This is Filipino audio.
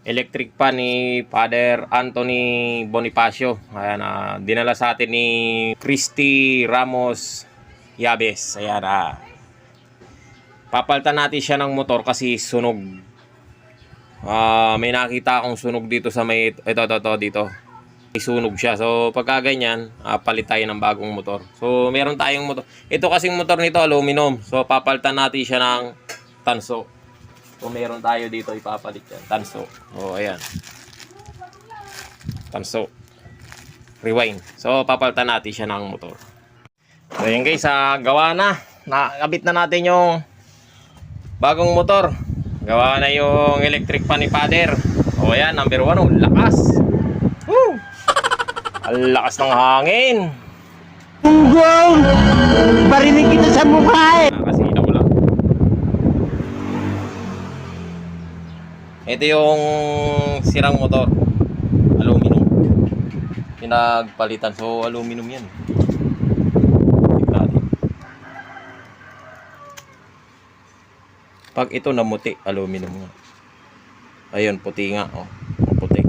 electric pan ni Father Anthony Bonifacio. Ayan, dinala sa atin ni Christy Ramos Yabes. Ayan, papalitan natin siya ng motor kasi sunog. May nakita akong sunog dito sa may ito dito. May sunog siya. So pagka ganyan, palit tayo ng bagong motor. So meron tayong motor. Ito kasing motor nito aluminum. So papalitan natin siya ng tanso. So meron tayo dito ipapalit yan. Tanso. Oh, ayan. Tanso. Rewind. So papalitan natin siya ng motor. So ayan guys, gawa na. Nakabit na natin yung bagong motor. Gawa na yung electric pan ni Father. O ayan, number 1. Oh, lakas. Woo! Ang lakas ng hangin. Punggong! Barinig kita sa mukha eh! Nakasina ko lang. Ito yung sirang motor. Aluminum. Pinagpalitan. So, aluminum yan. Pag ito namuti, aluminum nga. Ayun, puti nga. Oh, puti.